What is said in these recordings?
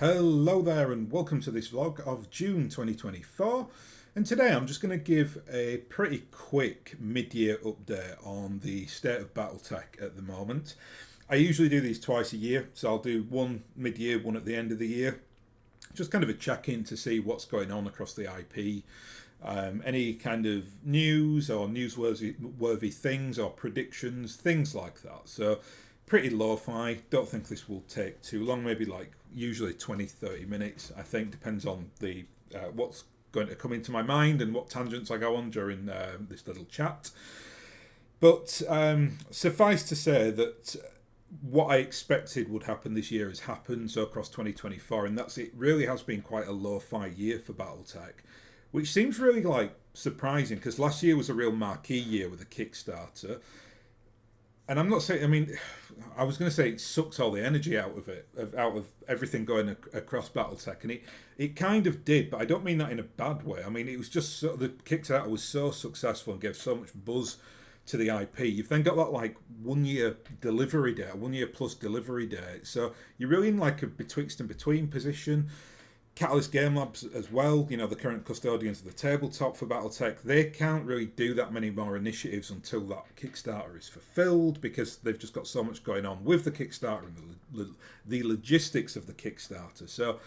Hello there and welcome to this vlog of June 2024, and today I'm just going to give a pretty quick mid-year update on the state of BattleTech at the moment. I usually do these twice a year, so I'll do one mid-year, one at the end of the year. Just kind of a check-in to see what's going on across the IP, any kind of news or newsworthy things or predictions, things like that. So pretty lo-fi. Don't think this will take too long, maybe like usually 20-30 minutes. I think depends on the what's going to come into my mind and what tangents I go on during this little chat. But suffice to say that what I expected would happen this year has happened, so across 2024, and that's it. Really has been quite a lo-fi year for BattleTech, which seems really like surprising because last year was a real marquee year with a Kickstarter. And I'm not saying, I mean, I was going to say it sucks all the energy out of it, out of everything going across BattleTech, and it kind of did, but I don't mean that in a bad way. I mean, it was just the Kickstarter was so successful and gave so much buzz to the IP. You've then got that like 1 year delivery date, 1 year plus delivery date, so you're really in like a betwixt and between position. Catalyst Game Labs as well, you know, the current custodians of the tabletop for BattleTech, they can't really do that many more initiatives until that Kickstarter is fulfilled because they've just got so much going on with the Kickstarter and the logistics of the Kickstarter. So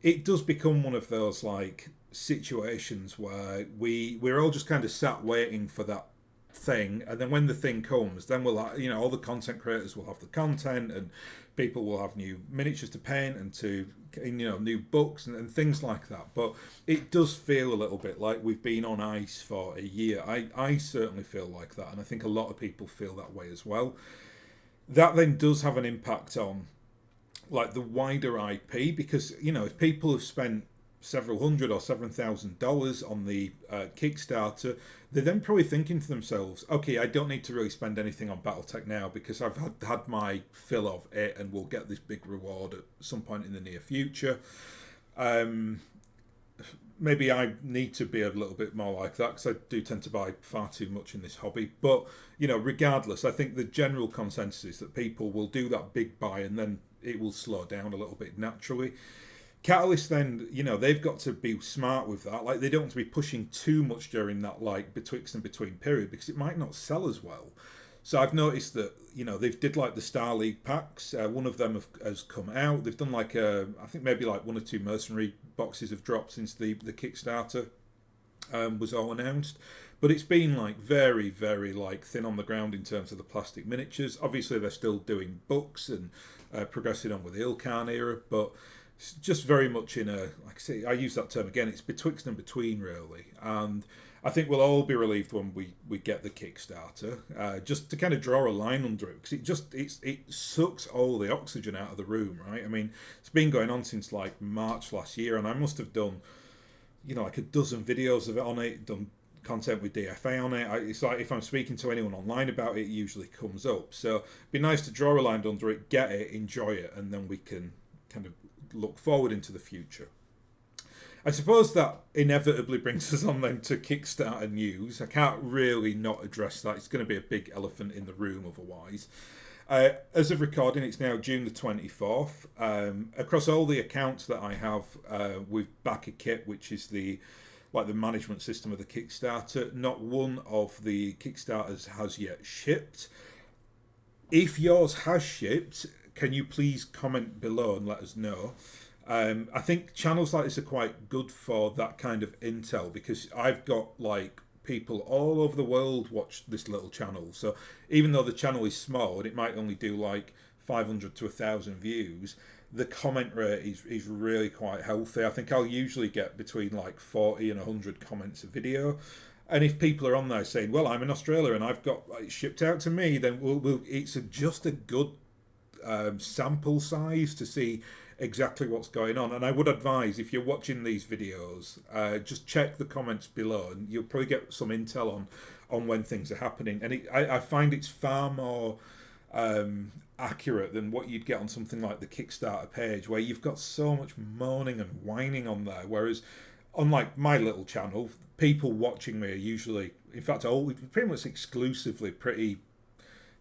it does become one of those like situations where we're all just kind of sat waiting for that thing, and then when the thing comes, then we'll, you know, all the content creators will have the content and people will have new miniatures to paint and to, you know, new books and things like that. But it does feel a little bit like we've been on ice for a year. I certainly feel like that, and I think a lot of people feel that way as well. That then does have an impact on like the wider IP, because, you know, if people have spent several hundred or $7,000 on the Kickstarter, they're then probably thinking to themselves, okay, I don't need to really spend anything on BattleTech now because I've had my fill of it and we'll get this big reward at some point in the near future. Maybe I need to be a little bit more like that because I do tend to buy far too much in this hobby. But, you know, regardless, I think the general consensus is that people will do that big buy and then it will slow down a little bit naturally. Catalyst then, you know, they've got to be smart with that. Like, they don't want to be pushing too much during that, like, betwixt and between period because it might not sell as well. So I've noticed that, you know, they've did like the Star League packs. One of them has come out. They've done like I think maybe like 1 or 2 mercenary boxes have dropped since the Kickstarter was all announced. But it's been like very, very like thin on the ground in terms of the plastic miniatures. Obviously, they're still doing books and progressing on with the Ilkhan era, but it's just very much in a, like I say, I use that term again, it's betwixt and between really. And I think we'll all be relieved when we get the Kickstarter, just to kind of draw a line under it, because it sucks all the oxygen out of the room, right? I mean, it's been going on since like March last year, and I must have done, you know, like a dozen videos of it on it, done content with DFA on it. It's like if I'm speaking to anyone online about it, it usually comes up. So it'd be nice to draw a line under it, get it, enjoy it, and then we can kind of look forward into the future. I suppose that inevitably brings us on then to Kickstarter news. I can't really not address that. It's going to be a big elephant in the room otherwise. As of recording, it's now June the 24th. Across all the accounts that I have with Backer Kit, which is the management system of the Kickstarter, not one of the Kickstarters has yet shipped. If yours has shipped, can you please comment below and let us know? I think channels like this are quite good for that kind of intel, because I've got like people all over the world watch this little channel. So even though the channel is small and it might only do like 500 to 1,000 views, the comment rate is really quite healthy. I think I'll usually get between like 40 and 100 comments a video. And if people are on there saying, well, I'm in Australia and I've got it shipped out to me, then it's just a good sample size to see exactly what's going on. And I would advise, if you're watching these videos, just check the comments below and you'll probably get some intel on when things are happening. And I find it's far more accurate than what you'd get on something like the Kickstarter page, where you've got so much moaning and whining on there, whereas on like my little channel, people watching me are usually, in fact, pretty much exclusively pretty,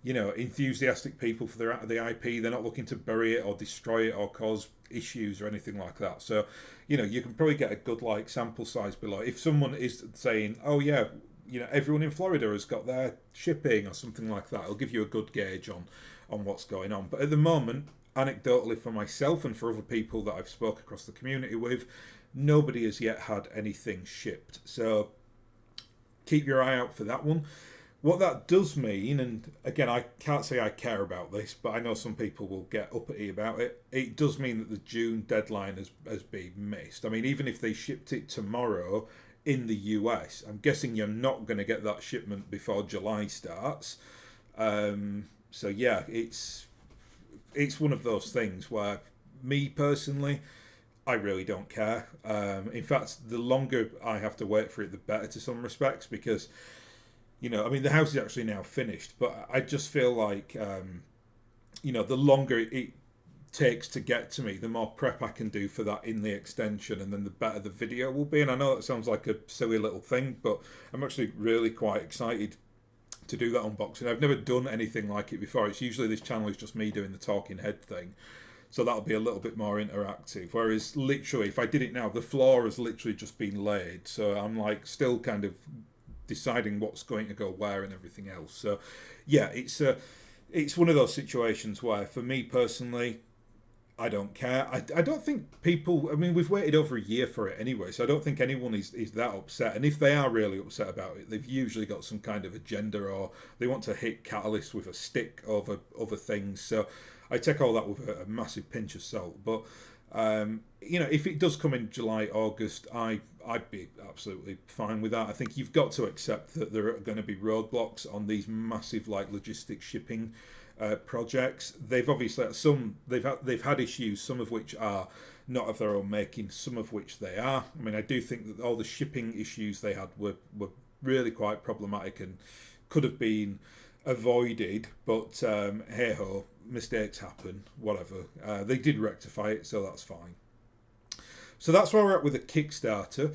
enthusiastic people for the IP. They're not looking to bury it or destroy it or cause issues or anything like that. So, you can probably get a good like sample size below. If someone is saying, "Oh yeah, everyone in Florida has got their shipping" or something like that, it'll give you a good gauge on what's going on. But at the moment, anecdotally for myself and for other people that I've spoke across the community with, nobody has yet had anything shipped. So keep your eye out for that one. What that does mean, and again, I can't say I care about this, but I know some people will get uppity about it. It does mean that the June deadline has been missed. I mean, even if they shipped it tomorrow in the US, I'm guessing you're not going to get that shipment before July starts. So yeah, it's one of those things where me personally, I really don't care. In fact, the longer I have to wait for it, the better to some respects, because I mean, the house is actually now finished, but I just feel like, the longer it takes to get to me, the more prep I can do for that in the extension, and then the better the video will be. And I know that sounds like a silly little thing, but I'm actually really quite excited to do that unboxing. I've never done anything like it before. It's usually this channel is just me doing the talking head thing. So that'll be a little bit more interactive. Whereas literally, if I did it now, the floor has literally just been laid. So I'm like still kind of deciding what's going to go where and everything else. So yeah, it's one of those situations where for me personally, I don't care. I don't think people, I mean, we've waited over a year for it anyway, so I don't think anyone is that upset. And if they are really upset about it, they've usually got some kind of agenda, or they want to hit Catalyst with a stick over other things. So I take all that with a massive pinch of salt. But if it does come in July, August, I'd be absolutely fine with that. I think you've got to accept that there are going to be roadblocks on these massive like logistics shipping projects. They've obviously they've had issues, some of which are not of their own making, some of which they are. I mean, I do think that all the shipping issues they had were really quite problematic and could have been avoided, but hey ho, mistakes happen, whatever. They did rectify it, so that's fine. So that's where we're at with the Kickstarter.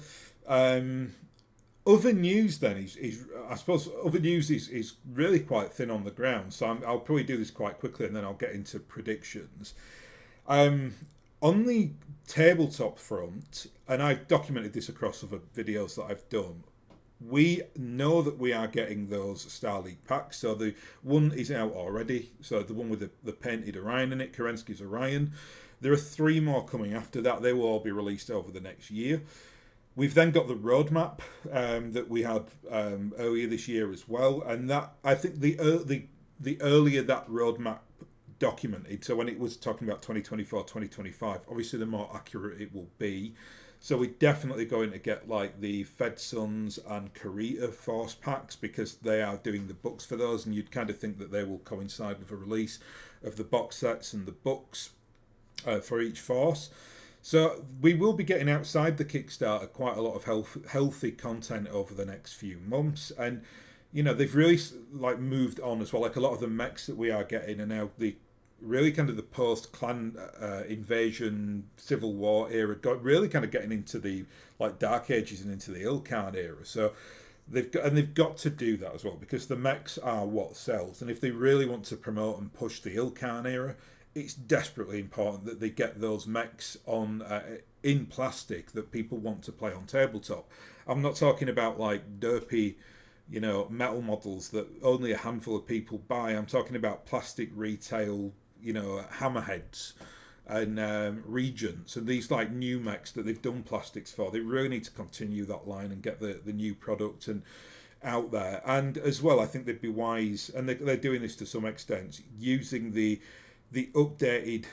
Other news then is I suppose other news is really quite thin on the ground, so I'll probably do this quite quickly and then I'll get into predictions. On the tabletop front, and I've documented this across other videos that I've done, we know that we are getting those Star League packs. So the one is out already, so the one with the painted Orion in it, Kerensky's Orion. There are 3 more coming after that. They will all be released over the next year. We've then got the roadmap that we had earlier this year as well, and that I think the earlier that roadmap documented, so when it was talking about 2024, 2025, obviously the more accurate it will be. So we're definitely going to get like the Fed Sons and Karita Force packs, because they are doing the books for those, and you'd kind of think that they will coincide with a release of the box sets and the books for each force. So we will be getting outside the Kickstarter quite a lot of healthy content over the next few months, and they've really like moved on as well. Like a lot of the mechs that we are getting are now the really kind of the post-clan invasion, civil war era, really kind of getting into the like Dark Ages and into the Ilkhan era. So they've got to do that as well, because the mechs are what sells, and if they really want to promote and push the Ilkhan era, it's desperately important that they get those mechs on in plastic that people want to play on tabletop. I'm not talking about like derpy, metal models that only a handful of people buy. I'm talking about plastic retail, hammerheads and regents and these like new mechs that they've done plastics for. They really need to continue that line and get the new product and out there. And as well, I think they'd be wise, and they're doing this to some extent, using the updated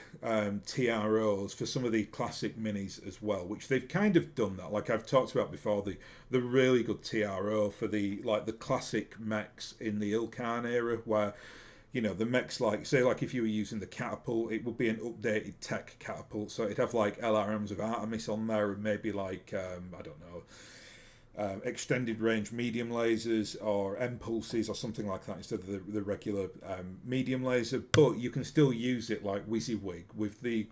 TROs for some of the classic minis as well, which they've kind of done that. Like I've talked about before, the really good TRO for the classic mechs in the Ilkhan era, where the mechs like if you were using the catapult, it would be an updated tech catapult, so it'd have like LRMs of Artemis on there, and maybe like I don't know, extended range medium lasers or impulses or something like that instead of the regular medium laser. But you can still use it like WYSIWYG with the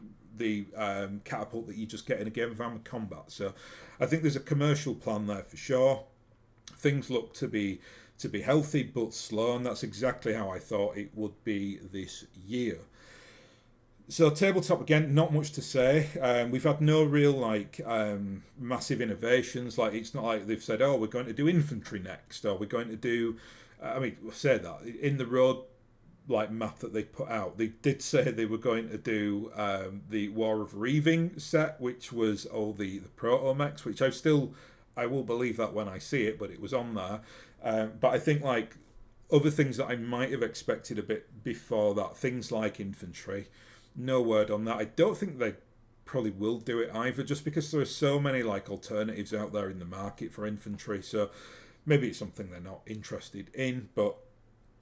catapult that you just get in a game of Armored Combat. So I think there's a commercial plan there for sure. Things look to be to be healthy but slow, and that's exactly how I thought it would be this year. So tabletop again, not much to say. We've had no real massive innovations. Like it's not like they've said, "Oh, we're going to do infantry next," or "We're going to do." I mean, say that in the road map that they put out, they did say they were going to do the War of Reaving set, which was all the proto mechs, which I will believe that when I see it, but it was on there. But I think other things that I might have expected a bit before that, things like infantry. No word on that. I don't think they probably will do it either, just because there are so many alternatives out there in the market for infantry. So maybe it's something they're not interested in, but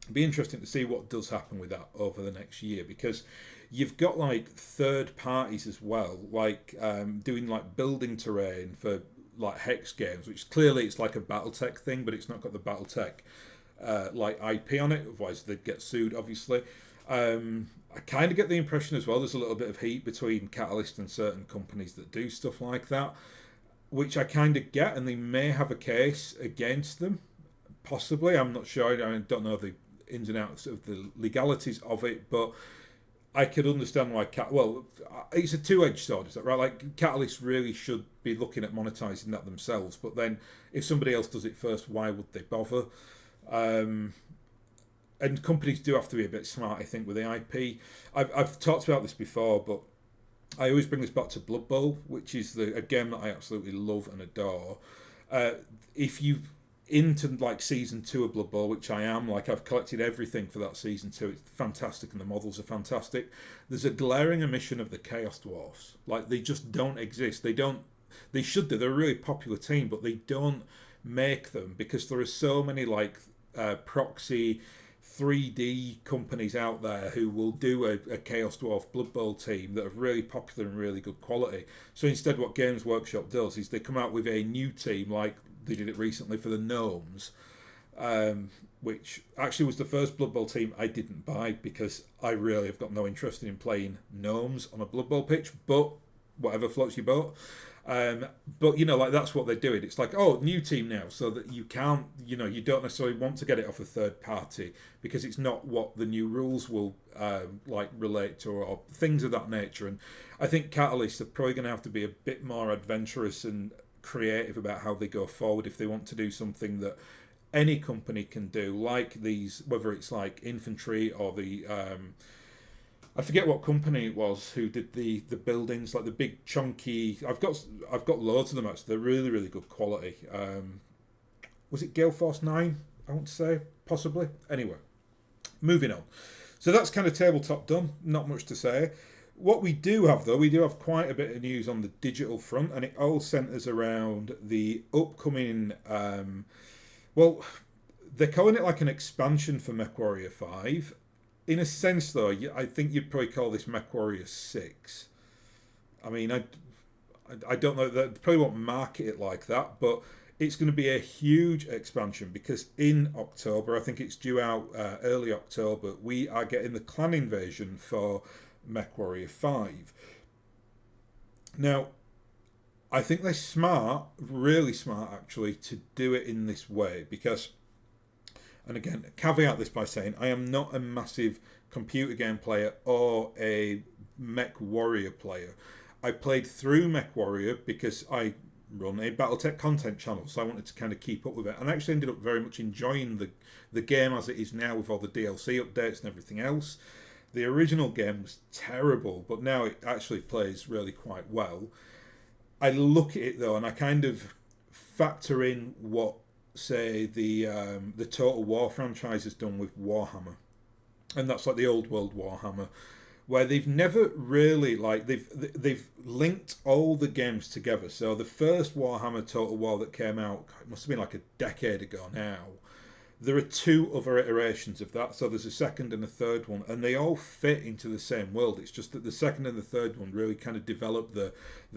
it'd be interesting to see what does happen with that over the next year, because you've got third parties as well, doing building terrain for hex games, which clearly it's like a BattleTech thing, but it's not got the BattleTech IP on it. Otherwise they'd get sued, obviously. I kind of get the impression as well there's a little bit of heat between Catalyst and certain companies that do stuff like that, which I kind of get, and they may have a case against them, possibly. I'm not sure. I don't know the ins and outs of the legalities of it, but I could understand why it's a two-edged sword, is that right? Catalyst really should be looking at monetizing that themselves, but then if somebody else does it first, why would they bother? And companies do have to be a bit smart, I think, with the IP. I've talked about this before, but I always bring this back to Blood Bowl, which is a game that I absolutely love and adore. If you've into season 2 of Blood Bowl, which I am, I've collected everything for that season 2. It's fantastic, and the models are fantastic. There's a glaring omission of the Chaos Dwarfs. They just don't exist. They should do. They're a really popular team, but they don't make them because there are so many proxy 3D companies out there who will do a Chaos Dwarf Blood Bowl team that are really popular and really good quality. So instead what Games Workshop does is they come out with a new team, like they did it recently for the Gnomes, which actually was the first Blood Bowl team I didn't buy because I really have got no interest in playing Gnomes on a Blood Bowl pitch, but whatever floats your boat. But that's what they're doing. It's new team now, so that you can't, you don't necessarily want to get it off a third party because it's not what the new rules will relate to or things of that nature. And I think Catalyst are probably going to have to be a bit more adventurous and creative about how they go forward if they want to do something that any company can do, like these, whether it's infantry or the I forget what company it was who did the buildings, the big chunky. I've got loads of them actually. They're really, really good quality. Was it Gale Force 9? I want to say possibly. Anyway, moving on. So that's kind of tabletop done. Not much to say. What we do have though, we do have quite a bit of news on the digital front, and it all centres around the upcoming. They're calling it an expansion for MechWarrior 5. In a sense, though, I think you'd probably call this MechWarrior 6. I mean, I don't know, they probably won't market it like that, but it's going to be a huge expansion because in October, I think it's due out early October, we are getting the clan invasion for MechWarrior 5. Now, I think they're smart, really smart actually, to do it in this way because... And again, caveat this by saying I am not a massive computer game player or a MechWarrior player. I played through MechWarrior because I run a BattleTech content channel, so I wanted to kind of keep up with it. And I actually ended up very much enjoying the game as it is now with all the DLC updates and everything else. The original game was terrible, but now it actually plays really quite well. I look at it though, and I kind of factor in what say the Total War franchise has done with Warhammer, and that's the old world Warhammer, where they've never really they've linked all the games together. So the first Warhammer Total War that came out, it must have been a decade ago now. There are 2 other iterations of that, so there's a second and a third one, and they all fit into the same world. It's just that the second and the third one really kind of developed the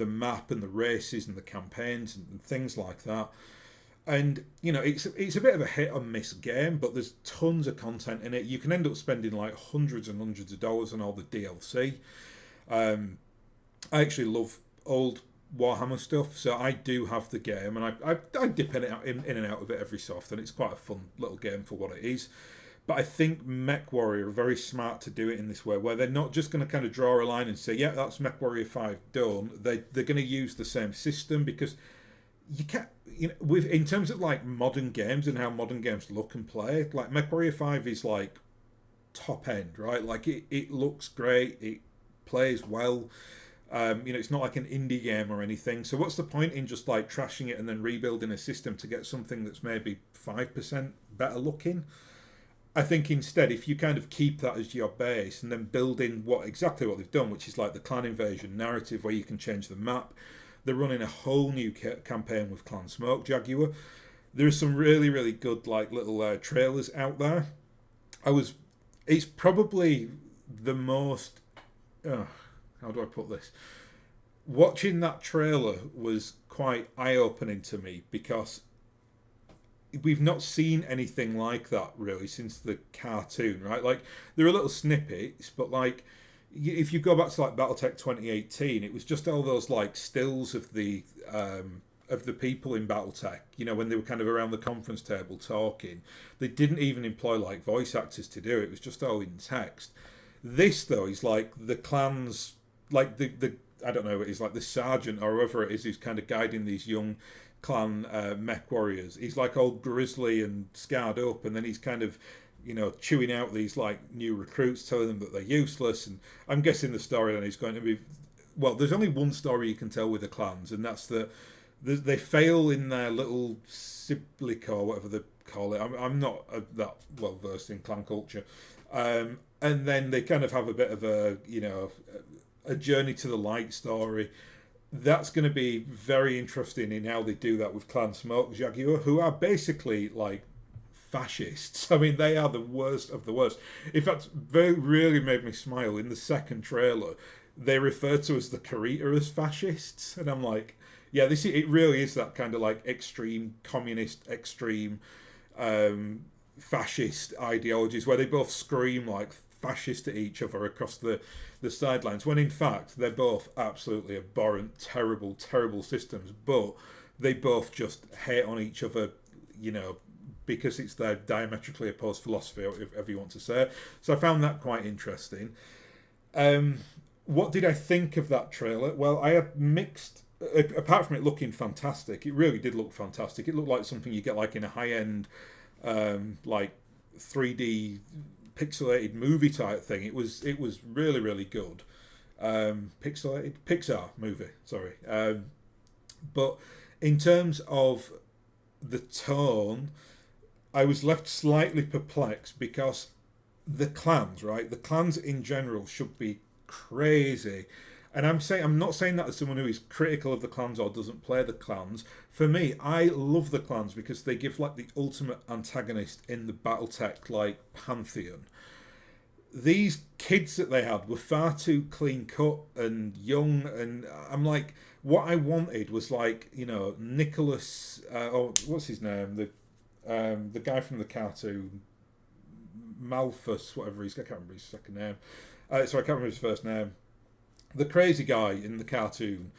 map and the races and the campaigns and things like that. And it's a bit of a hit or miss game, but there's tons of content in it. You can end up spending hundreds and hundreds of dollars on all the DLC. I actually love old Warhammer stuff, so I do have the game, and I dip in and out of it every so often. It's quite a fun little game for what it is. But I think Mech Warrior are very smart to do it in this way, where they're not just going to kind of draw a line and say, yeah, that's Mech Warrior 5 done. They're going to use the same system, because you can't, with in terms of like modern games and how modern games look and play, like Mech Warrior 5 is like top end, right? Like it looks great, it plays well. It's not like an indie game or anything. So what's the point in just like trashing it and then rebuilding a system to get something that's maybe 5% better looking? I think instead, if you kind of keep that as your base and then build in exactly what they've done, which is like the clan invasion narrative where you can change the map. They're running a whole new campaign with Clan Smoke Jaguar. There are some really, really good like little trailers out there. It's probably the most. How do I put this? Watching that trailer was quite eye-opening to me, because we've not seen anything like that really since the cartoon, right? Like, there are little snippets, but like, if you go back to like BattleTech 2018, it was just all those like stills of the people in BattleTech, when they were kind of around the conference table talking. They didn't even employ like voice actors to do it. It was just all in text. This though is like the clans, like the I don't know, it's like the sergeant or whoever it is who's kind of guiding these young clan mech warriors. He's like all grizzly and scarred up, and then he's kind of chewing out these like new recruits, telling them that they're useless. And I'm guessing the storyline is going to be, well, there's only one story you can tell with the clans, and that's that they fail in their little ciblic or whatever they call it. I'm not that well versed in clan culture, and then they kind of have a bit of a journey to the light story. That's going to be very interesting in how they do that with Clan Smoke Jaguar, who are basically like fascists. I mean, they are the worst of the worst. In fact, they really made me smile. In the second trailer, they refer to as the Karita as fascists, and I'm like, yeah, it really is that kind of like extreme communist, extreme fascist ideologies where they both scream like fascist at each other across the sidelines, when in fact they're both absolutely abhorrent, terrible systems, but they both just hate on each other, because it's their diametrically opposed philosophy, or whatever you want to say. So I found that quite interesting. What did I think of that trailer? Well, I had mixed. Apart from it looking fantastic, it really did look fantastic. It looked like something you get like in a high-end, like 3D pixelated movie type thing. It was really, really good. Pixelated Pixar movie, sorry. But in terms of the tone, I was left slightly perplexed, because the clans, right? The clans in general should be crazy. And I'm not saying that as someone who is critical of the clans or doesn't play the clans. For me, I love the clans because they give like the ultimate antagonist in the BattleTech like pantheon. These kids that they had were far too clean cut and young, and I'm like, what I wanted was like Nicholas, what's his name, the guy from the cartoon, Malthus, whatever I can't remember his second name. I can't remember his first name. The crazy guy in the cartoon.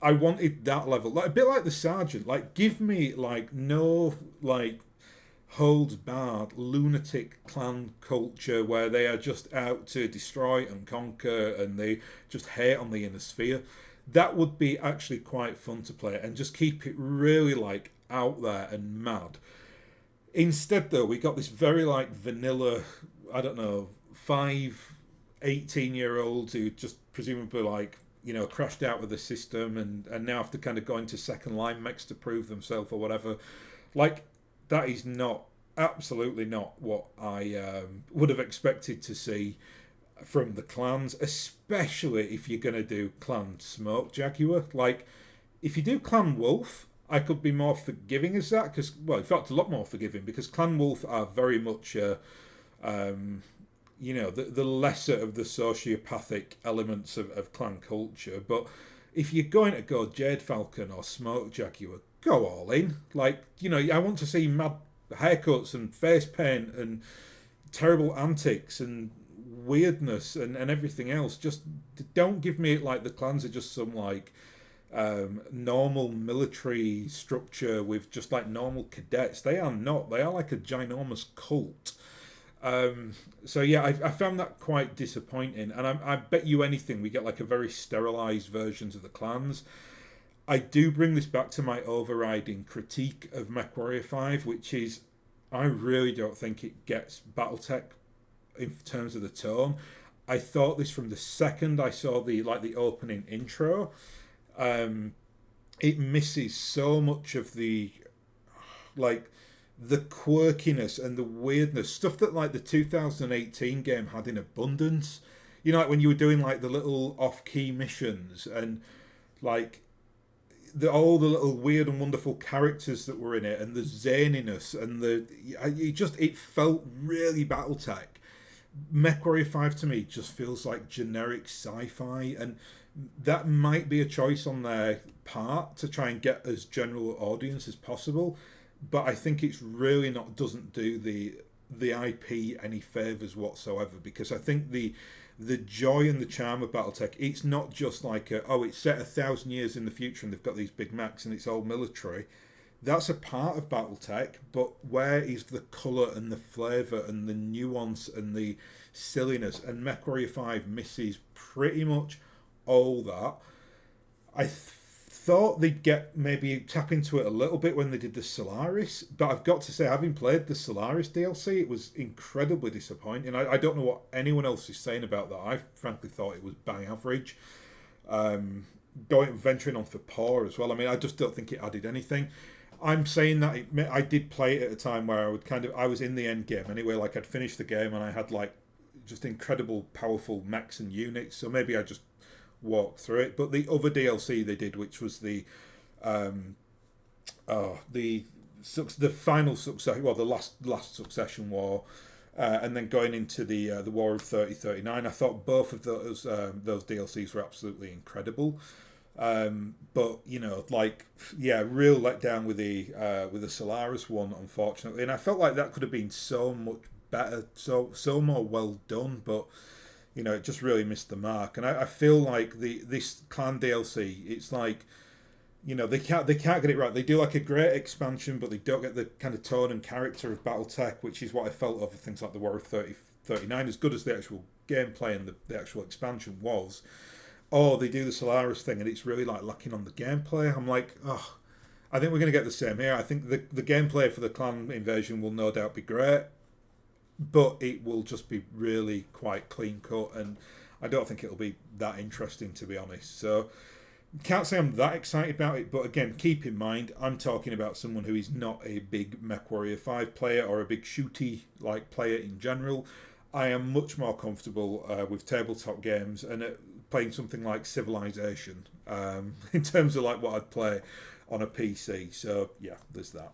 I wanted that level, like a bit like the sergeant. Like, give me like no like holds barred lunatic clan culture where they are just out to destroy and conquer, and they just hate on the inner sphere. That would be actually quite fun to play, and just keep it really like out there and mad. Instead, though, we got this very like vanilla, I don't know, 18-year-olds who just presumably like crashed out of the system and now have to kind of go into second line mechs to prove themselves or whatever. Like, that is absolutely not what I would have expected to see from the clans, especially if you're going to do Clan Smoke Jaguar. Like, if you do Clan Wolf, I could be more forgiving as that, because, well, in fact, a lot more forgiving, because Clan Wolf are very much the lesser of the sociopathic elements of clan culture. But if you're going to go Jade Falcon or Smoke Jaguar, go all in. Like, I want to see mad haircuts and face paint and terrible antics and weirdness and everything else. Just don't give me it like the clans are just some like normal military structure with just like normal cadets. They are not. They are like a ginormous cult. So yeah, I found that quite disappointing, and I bet you anything we get like a very sterilized versions of the clans. I do bring this back to my overriding critique of MechWarrior 5, which is I really don't think it gets BattleTech in terms of the tone. I thought this from the second I saw the opening intro. Um, it misses so much of like the quirkiness and the weirdness, stuff that like the 2018 game had in abundance. You know, like when you were doing like the little off-key missions and like all the little weird and wonderful characters that were in it, and the zaniness and it felt really BattleTech. MechWarrior 5 to me just feels like generic sci-fi, and that might be a choice on their part to try and get as general audience as possible, but I think it's really not doesn't do the IP any favors whatsoever, because I think the joy and the charm of BattleTech, it's not just like it's set 1,000 years in the future and they've got these big mechs and it's all military. That's a part of BattleTech, but where is the colour and the flavour and the nuance and the silliness? And MechWarrior 5 misses pretty much all that. I thought they'd get maybe tap into it a little bit when they did the Solaris, but I've got to say, having played the Solaris DLC, it was incredibly disappointing. I don't know what anyone else is saying about that. I frankly thought it was bang average. Venturing on for poor as well. I mean, I just don't think it added anything. I'm saying that I did play it at a time where I was in the end game anyway. Like I'd finished the game and I had like just incredible, powerful mechs and units. So maybe I just walked through it. But the other DLC they did, which was the final success, well, the last Succession War, and then going into the War of 3039. I thought both of those DLCs were absolutely incredible. But you know, like real letdown with the Solaris one, unfortunately, and I felt like that could have been so much better, so more well done, but you know, it just really missed the mark. And I feel like this Clan DLC, it's like, you know, they can't get it right. They do like a great expansion, but they don't get the kind of tone and character of BattleTech, which is what I felt over things like the War of 3039. As good as the actual gameplay and the actual expansion was, they do the Solaris thing and it's really like lacking on the gameplay. I'm like, I think we're going to get the same here. I think the gameplay for the clan invasion will no doubt be great, but it will just be really quite clean cut, and I don't think it'll be that interesting, to be honest. So can't say I'm that excited about it, but again, keep in mind I'm talking about someone who is not a big MechWarrior 5 player or a big shooty like player in general. I am much more comfortable with tabletop games and playing something like Civilization in terms of like what I'd play on a PC. So yeah, there's that.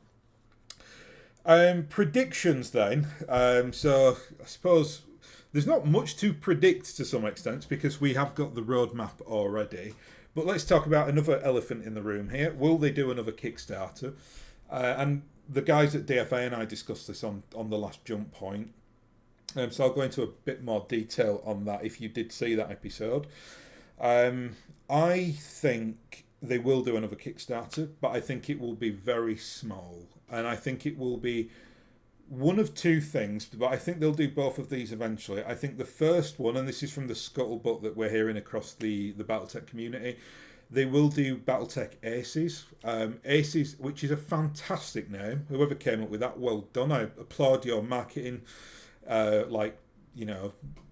Predictions then. So I suppose there's not much to predict to some extent because we have got the roadmap already. But let's talk about another elephant in the room here. Will they do another Kickstarter? And the guys at DFA and I discussed this on the last jump point. So I'll go into a bit more detail on that if you did see that episode. I think they will do another Kickstarter, but I think it will be very small. And I think it will be one of two things, but I think they'll do both of these eventually. I think the first one, and this is from the scuttlebutt that we're hearing across the BattleTech community, they will do BattleTech Aces. Aces, which is a fantastic name. Whoever came up with that, well done. I applaud your marketing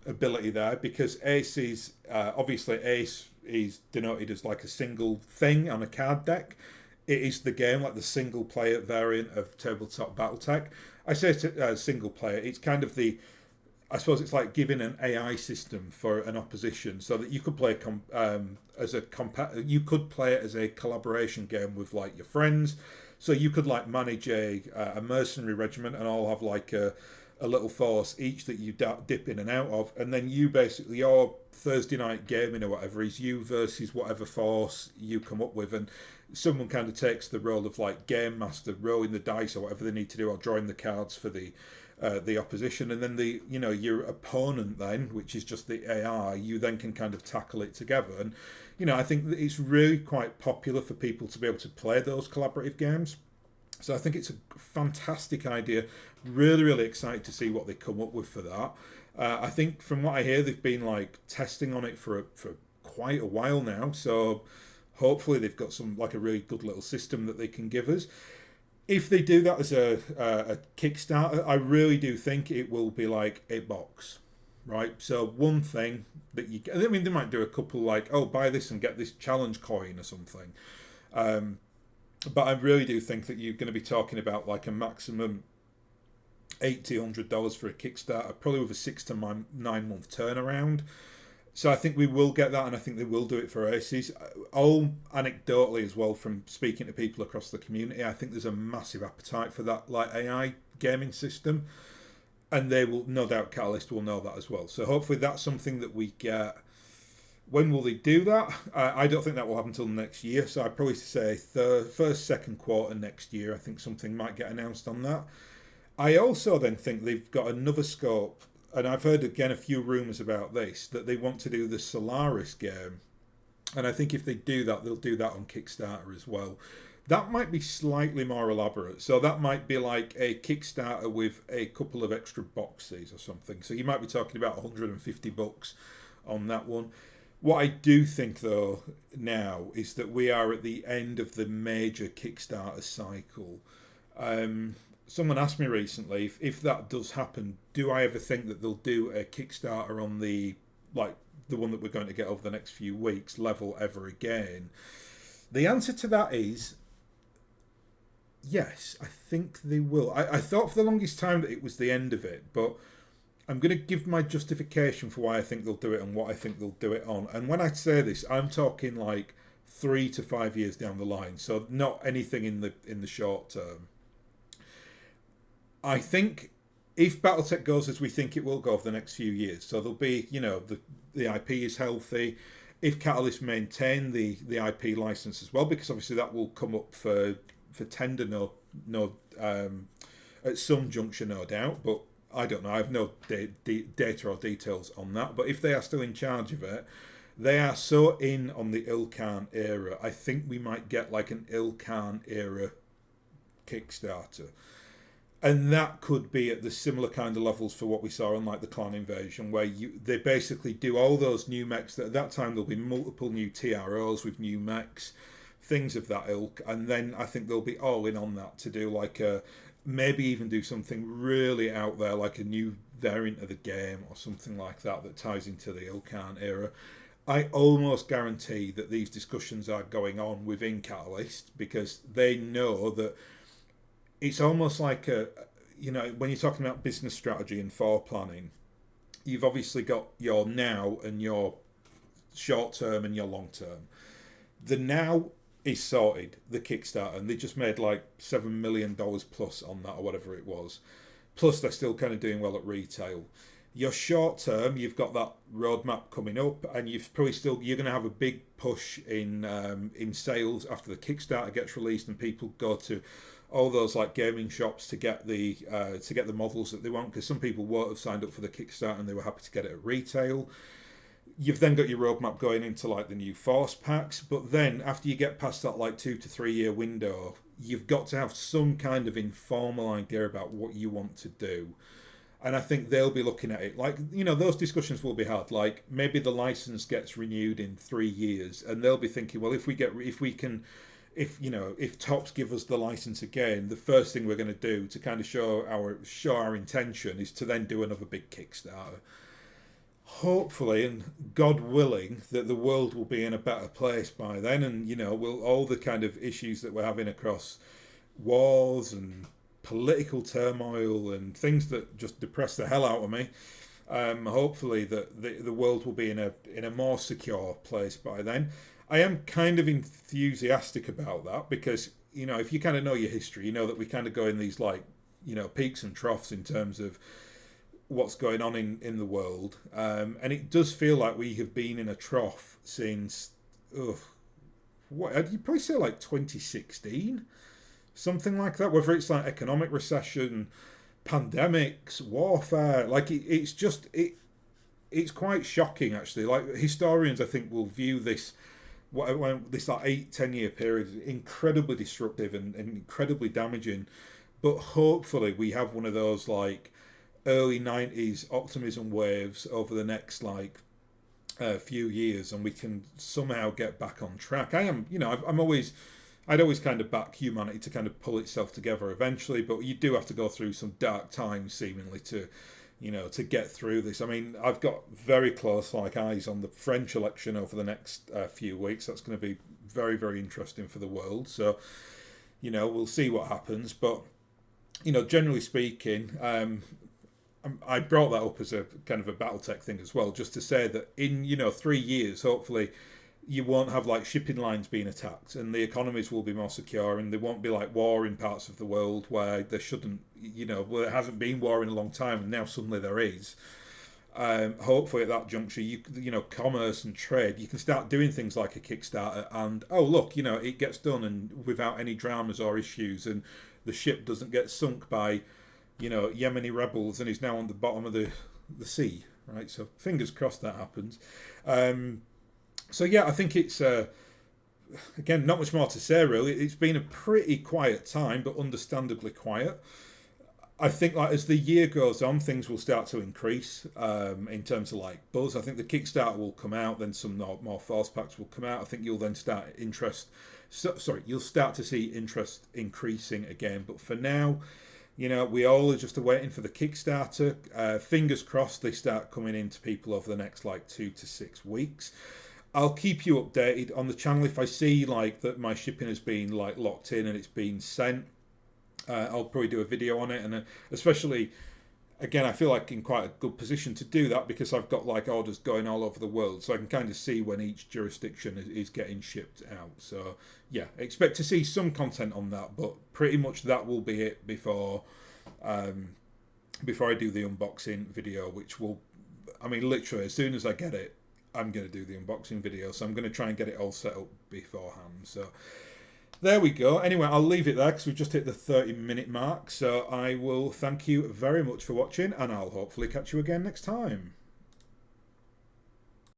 ability there, because Aces, obviously Ace is denoted as like a single thing on a card deck. It is the game, like the single player variant of tabletop BattleTech. I say single player, it's kind of I suppose it's like giving an AI system for an opposition, so that you could play you could play it as a collaboration game with like your friends. So you could like manage a mercenary regiment and all have like a little force each that you dip in and out of, and then you basically, your Thursday night gaming or whatever is you versus whatever force you come up with, and someone kind of takes the role of like game master, rolling the dice or whatever they need to do, or drawing the cards for the opposition, and then your opponent then, which is just the AI, you then can kind of tackle it together. And I think that it's really quite popular for people to be able to play those collaborative games. So I think it's a fantastic idea. Really, really excited to see what they come up with for that. I think from what I hear, they've been like testing on it for quite a while now. So hopefully they've got some like a really good little system that they can give us. If they do that as a Kickstarter, I really do think it will be like a box, right? So one thing that you, I mean, they might do a couple like, oh, buy this and get this challenge coin or something. But I really do think that you're going to be talking about like a maximum $80-$100 for a Kickstarter, probably with a 6 to 9 month turnaround. So I think we will get that, and I think they will do it for Aces. All anecdotally as well, from speaking to people across the community, I think there's a massive appetite for that like AI gaming system, and they will, no doubt, Catalyst will know that as well. So hopefully that's something that we get. When will they do that? I don't think that will happen until next year. So I'd probably say first, second quarter next year. I think something might get announced on that. I also then think they've got another scope, and I've heard again a few rumours about this, that they want to do the Solaris game. And I think if they do that, they'll do that on Kickstarter as well. That might be slightly more elaborate. So that might be like a Kickstarter with a couple of extra boxes or something. So you might be talking about $150 on that one. What I do think, though, now is that we are at the end of the major Kickstarter cycle. Someone asked me recently if that does happen, do I ever think that they'll do a Kickstarter on the one that we're going to get over the next few weeks level ever again? The answer to that is yes, I think they will. I thought for the longest time that it was the end of it, but I'm going to give my justification for why I think they'll do it and what I think they'll do it on. And when I say this, I'm talking like 3 to 5 years down the line, so not anything in the short term. I think if BattleTech goes as we think it will go over the next few years, so there'll be, the IP is healthy. If Catalyst maintain the IP license as well, because obviously that will come up for tender, at some juncture, no doubt, but I don't know. I have no data or details on that. But if they are still in charge of it, they are so in on the Ilkan era. I think we might get like an Ilkan era Kickstarter. And that could be at the similar kind of levels for what we saw on like the Clan Invasion, where they basically do all those new mechs. That at that time there'll be multiple new TROs with new mechs, things of that ilk. And then I think they'll be all in on that to do like a, maybe even do something really out there, like a new variant of the game or something like that that ties into the Ilkan era. I almost guarantee that these discussions are going on within Catalyst, because they know that it's almost like when you're talking about business strategy and planning, you've obviously got your now and your short term and your long term. The now is sorted, the Kickstarter, and they just made like $7 million plus on that or whatever it was. Plus they're still kind of doing well at retail. Your short term, you've got that roadmap coming up, and you're going to have a big push in sales after the Kickstarter gets released and people go to all those like gaming shops to get the models that they want, because some people won't have signed up for the Kickstarter and they were happy to get it at retail. You've then got your roadmap going into like the new Force packs, but then after you get past that like 2 to 3 year window, you've got to have some kind of informal idea about what you want to do. And I think they'll be looking at it like, those discussions will be had. Like maybe the license gets renewed in 3 years, and they'll be thinking, well, if Topps give us the license again, the first thing we're going to do to kind of show our intention is to then do another big Kickstarter. Hopefully, and God willing, that the world will be in a better place by then, and will all the kind of issues that we're having across wars and political turmoil and things that just depress the hell out of me. Hopefully that the world will be in a more secure place by then. I am kind of enthusiastic about that, because if you kind of know your history, you know that we kind of go in these like peaks and troughs in terms of what's going on in the world, and it does feel like we have been in a trough since what you'd probably say like 2016, something like that. Whether it's like economic recession, pandemics, warfare, like it's quite shocking actually. Like historians, I think, will view this when this like 8-10 year period is incredibly disruptive and incredibly damaging. But hopefully we have one of those like early 90s optimism waves over the next like few years, and we can somehow get back on track. I'd always kind of back humanity to kind of pull itself together eventually, but you do have to go through some dark times seemingly to get through this. I mean, I've got very close like eyes on the French election over the next few weeks. That's going to be very, very interesting for the world. So, we'll see what happens. But, generally speaking, I brought that up as a kind of a BattleTech thing as well, just to say that in 3 years, hopefully, you won't have like shipping lines being attacked, and the economies will be more secure, and there won't be like war in parts of the world where there shouldn't, where there hasn't been war in a long time, and now suddenly there is. Hopefully, at that juncture, commerce and trade, you can start doing things like a Kickstarter, and oh look, it gets done and without any dramas or issues, and the ship doesn't get sunk by Yemeni rebels and is now on the bottom of the sea, right? So fingers crossed that happens. So yeah, I think it's again not much more to say really. It's been a pretty quiet time, but understandably quiet. I think like as the year goes on, things will start to increase in terms of like buzz. I think the Kickstarter will come out, then some more force packs will come out. I think you'll then start you'll start to see interest increasing again. But for now, we all are just waiting for the Kickstarter. Fingers crossed they start coming into people over the next like 2 to 6 weeks. I'll keep you updated on the channel if I see like that my shipping has been like locked in and it's been sent. I'll probably do a video on it, and especially again, I feel like in quite a good position to do that because I've got like orders going all over the world, so I can kind of see when each jurisdiction is getting shipped out. So yeah, expect to see some content on that, but pretty much that will be it before I do the unboxing video, which will, I mean, literally as soon as I get it, I'm going to do the unboxing video, so I'm going to try and get it all set up beforehand. So there we go. Anyway, I'll leave it there because we've just hit the 30-minute mark. So I will thank you very much for watching, and I'll hopefully catch you again next time.